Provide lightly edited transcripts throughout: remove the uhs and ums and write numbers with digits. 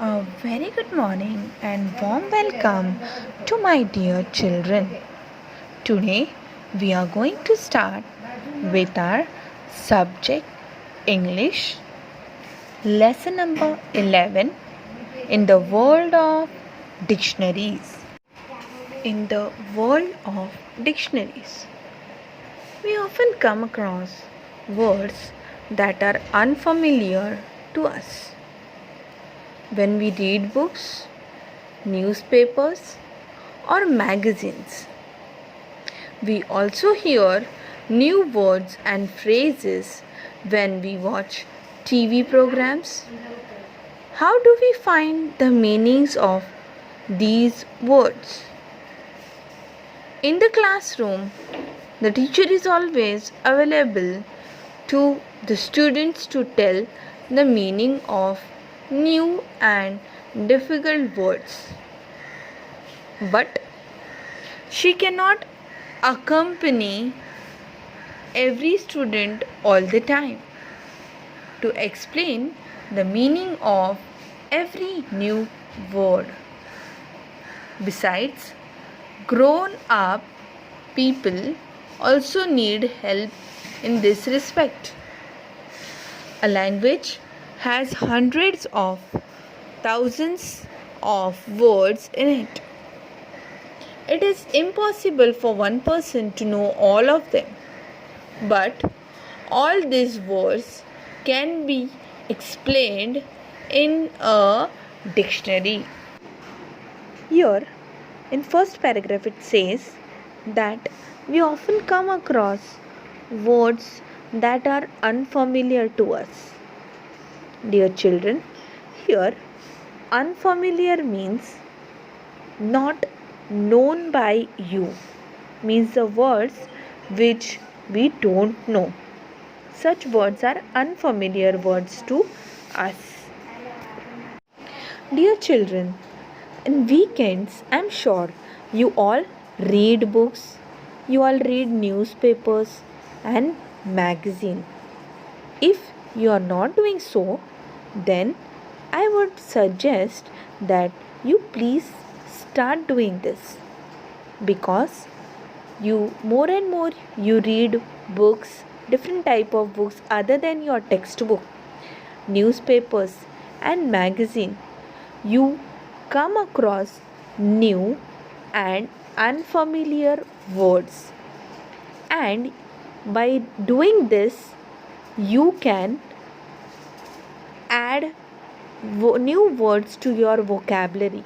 A very good morning and warm welcome to my dear children. Today we are going to start with our subject English, lesson number 11 in the world of dictionaries. In the world of dictionaries, we often come across words that are unfamiliar to us. When we read books, newspapers, or magazines, we also hear new words and phrases when we watch TV programs. How do we find the meanings of these words? In the classroom, the teacher is always available to the students to tell the meaning of new and difficult words. But she cannot accompany every student all the time to explain the meaning of every new word. Besides, grown up people also need help in this respect. A language has hundreds of thousands of words in it. It is impossible for one person to know all of them, but all these words can be explained in a dictionary. Here, in first paragraph, it says that we often come across words that are unfamiliar to us. Dear children, here unfamiliar means not known by you, means the words which we don't know. Such words are unfamiliar words to us. Dear children, in weekends, I'm sure you all read books, you all read newspapers and magazine. If you are not doing so, then I would suggest that you please start doing this, because you more and more you read books, different type of books other than your textbook, newspapers and magazine, you come across new and unfamiliar words, and by doing this you can add new words to your vocabulary.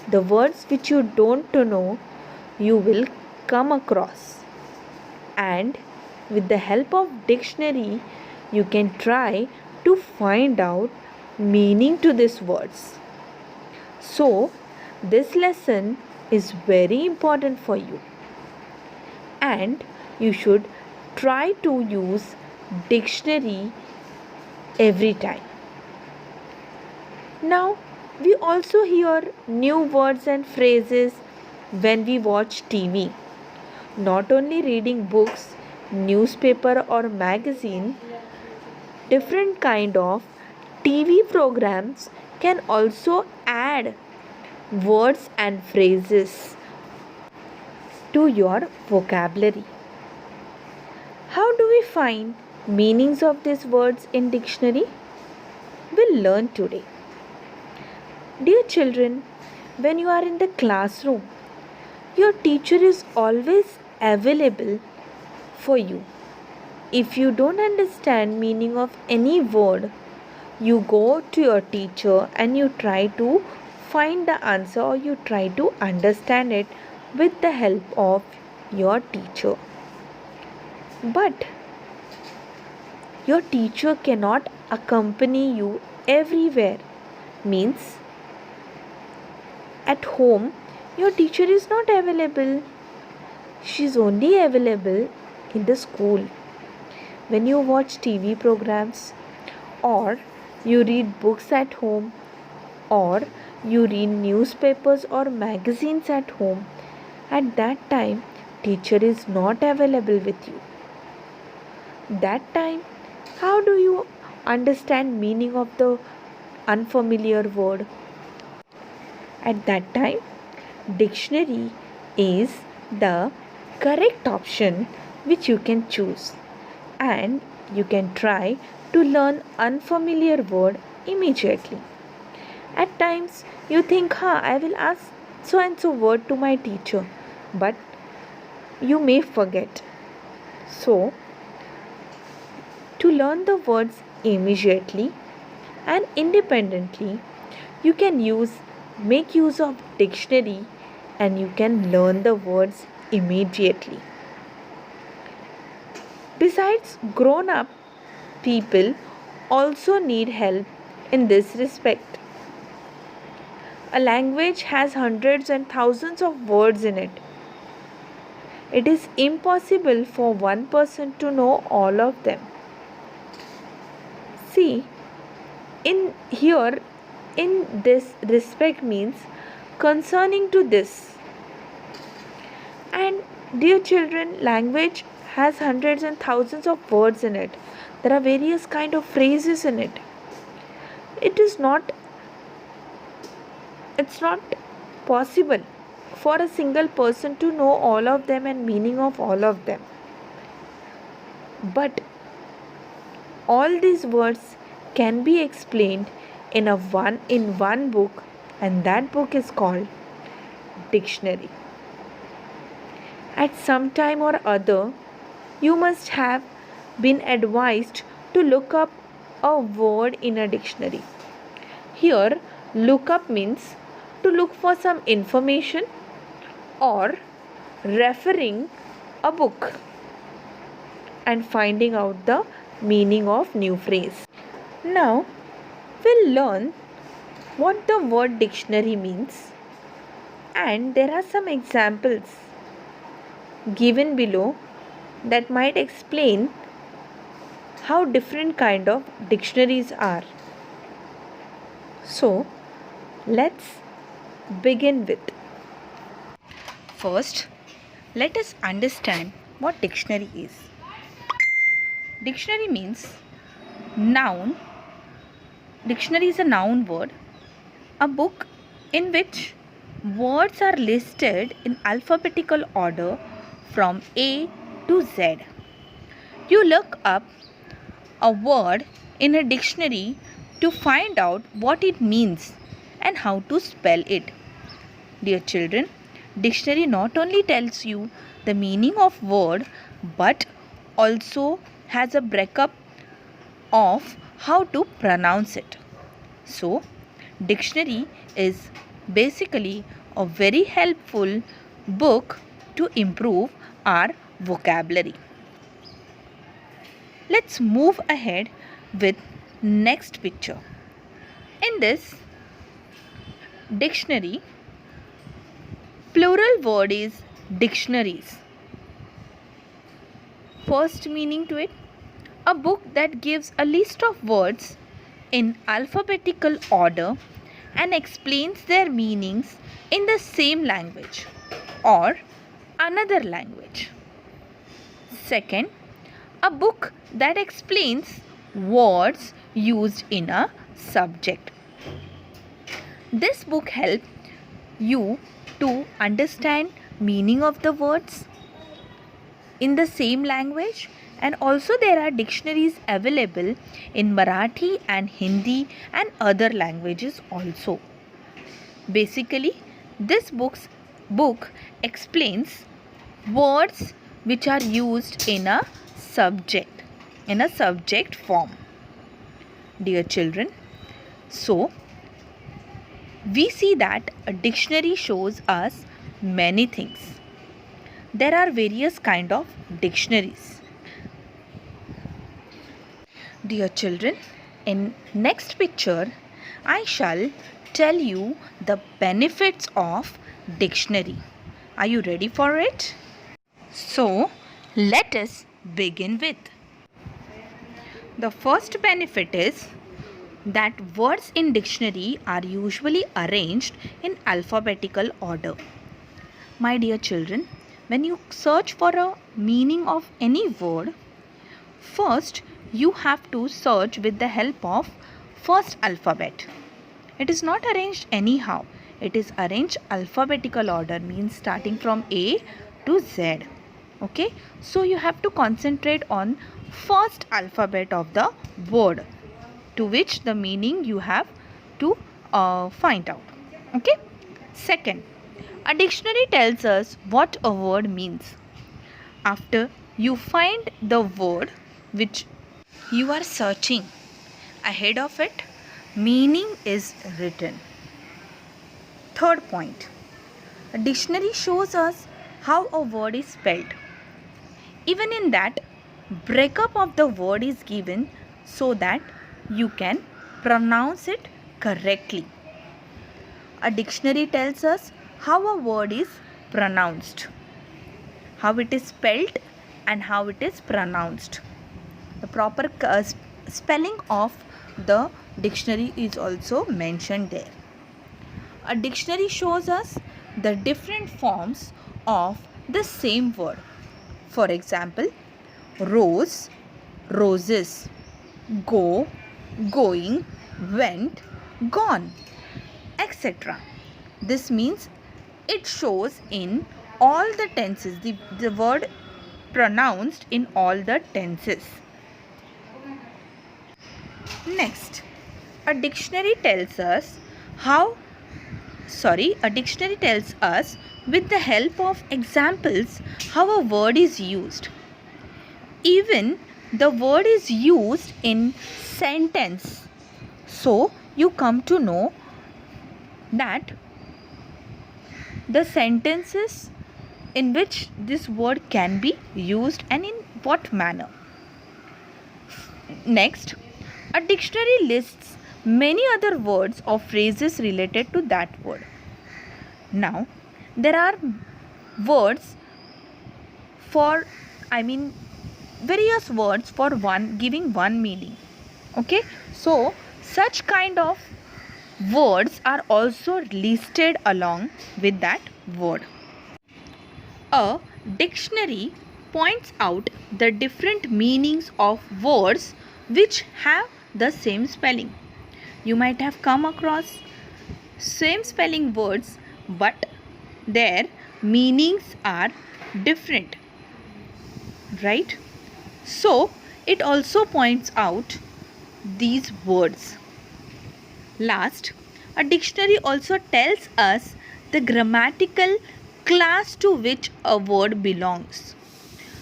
The words which you don't know, you will come across, and with the help of dictionary you can try to find out meaning to these words. So this lesson is very important for you, and you should try to use dictionary every time. Now, we also hear new words and phrases when we watch TV. Not only reading books, newspaper or magazine, different kind of TV programs can also add words and phrases to your vocabulary. How do we find meanings of these words in dictionary? We'll learn today. Dear children, when you are in the classroom, your teacher is always available for you. If you don't understand meaning of any word, you go to your teacher and you try to find the answer, or you try to understand it with the help of your teacher. But your teacher cannot accompany you everywhere. Means at home your teacher is not available. She is only available in the school. When you watch TV programs, or you read books at home, or you read newspapers or magazines at home, at that time teacher is not available with you. That time, how do you understand meaning of the unfamiliar word. At that time, dictionary is the correct option which you can choose, and you can try to learn unfamiliar word immediately. At times you think, I will ask so and so word to my teacher, but you may forget. So, to learn the words immediately and independently, you can make use of dictionary, and you can learn the words immediately. Besides, grown up people also need help in this respect. A language has hundreds and thousands of words in it. It is impossible for one person to know all of them. See, in here, in this respect means concerning to this. And dear children, language has hundreds and thousands of words in it. There are various kind of phrases in it. It's not possible for a single person to know all of them and meaning of all of them. But all these words can be explained in one book, and that book is called dictionary. At some time or other, you must have been advised to look up a word in a dictionary. Here, look up means to look for some information or referring a book and finding out the meaning of new phrase. Now, we'll learn what the word dictionary means, and there are some examples given below that might explain how different kind of dictionaries are. So, let's begin with. First, let us understand what dictionary is. Dictionary means noun. Dictionary is a noun word, a book in which words are listed in alphabetical order from A to Z. You look up a word in a dictionary to find out what it means and how to spell it. Dear children, dictionary not only tells you the meaning of word but also has a breakup of how to pronounce it. So, dictionary is basically a very helpful book to improve our vocabulary. Let's move ahead with next picture. In this dictionary, plural word is dictionaries. First meaning to it, a book that gives a list of words in alphabetical order and explains their meanings in the same language or another language. Second, a book that explains words used in a subject. This book helps you to understand meaning of the words in the same language, and also there are dictionaries available in Marathi and Hindi and other languages also. Basically, this book explains words which are used in a subject form. Dear children, so we see that a dictionary shows us many things. There are various kind of dictionaries. Dear children, in next picture I shall tell you the benefits of dictionary. Are you ready for it? So, let us begin with. The first benefit is that words in dictionary are usually arranged in alphabetical order. My dear children, when you search for a meaning of any word, first you have to search with the help of first alphabet. It is not arranged anyhow. It is arranged alphabetical order, means starting from A to Z. Okay, so you have to concentrate on first alphabet of the word, to which the meaning you have to find out. Okay. Second, a dictionary tells us what a word means. After you find the word which you are searching, ahead of it, meaning is written. Third point, a dictionary shows us how a word is spelled. Even in that, breakup of the word is given so that you can pronounce it correctly. A dictionary tells us how a word is pronounced, how it is spelled and how it is pronounced. The proper spelling of the dictionary is also mentioned there. A dictionary shows us the different forms of the same word. For example, rose, roses, go, going, went, gone, etc. This means it shows in all the tenses, the word pronounced in all the tenses. Next, a dictionary tells us with the help of examples how a word is used. Even the word is used in sentence. So you come to know that the sentences in which this word can be used and in what manner. Next, a dictionary lists many other words or phrases related to that word. Now, there are words various words for giving one meaning. Okay, so such kind of words are also listed along with that word. A dictionary points out the different meanings of words which have the same spelling. You might have come across same spelling words, but their meanings are different, right? So it also points out these words. Last, a dictionary also tells us the grammatical class to which a word belongs.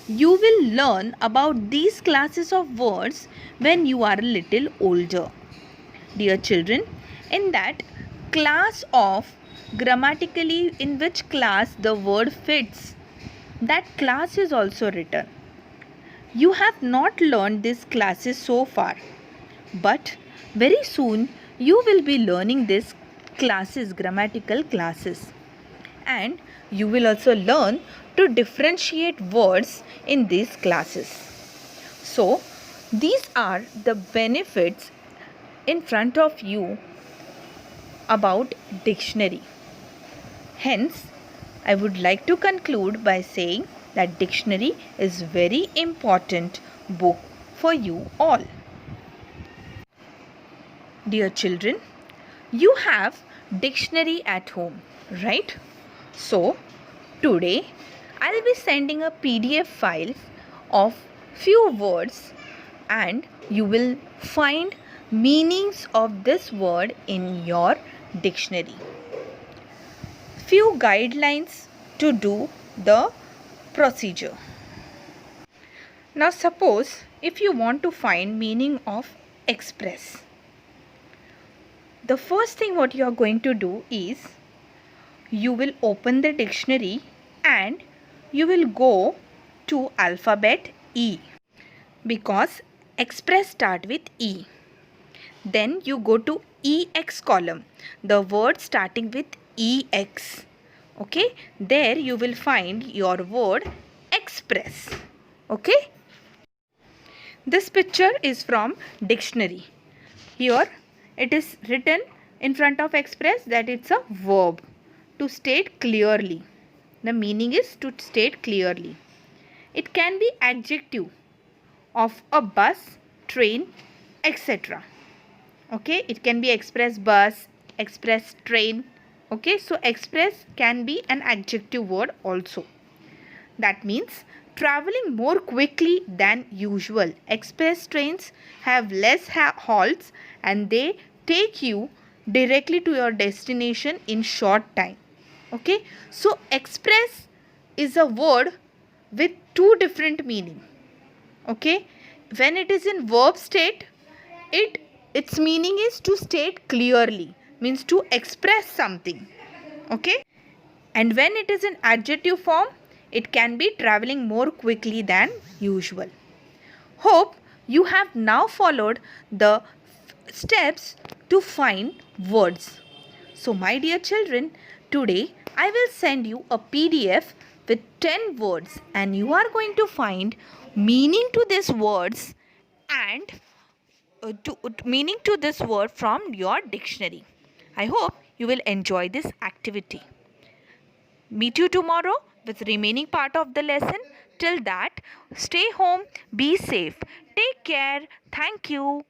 You will learn about these classes of words when you are a little older. Dear children, in that class of grammatically in which class the word fits, that class is also written. You have not learned these classes so far, but very soon you will be learning these classes, grammatical classes, and you will also learn to differentiate words in these classes. So these are the benefits in front of you about dictionary. Hence, I would like to conclude by saying that dictionary is very important book for you all. Dear children, you have dictionary at home, right? So today I will be sending a PDF file of few words and you will find meanings of this word in your dictionary. Few guidelines to do the procedure. Now suppose if you want to find meaning of express, the first thing what you are going to do is you will open the dictionary and you will go to alphabet E, because express start with E. Then you go to EX column, the word starting with EX. Okay, there you will find your word express. Okay, this picture is from dictionary. Here it is written in front of express that it's a verb to state clearly. The meaning is to state clearly. It can be adjective of a bus, train, etc. Okay, it can be express, bus, express train. Okay, so express can be an adjective word also. That means traveling more quickly than usual. Express trains have less halts and they take you directly to your destination in short time. Okay, so express is a word with two different meaning. Okay, when it is in verb state, its meaning is to state clearly, means to express something. Okay, and when it is in adjective form, it can be traveling more quickly than usual. Hope you have now followed the steps to find words. So, my dear children, today I will send you a PDF with 10 words and you are going to find meaning to these words and meaning to this word from your dictionary. I hope you will enjoy this activity. Meet you tomorrow with remaining part of the lesson. Till that, stay home, be safe. Take care. Thank you.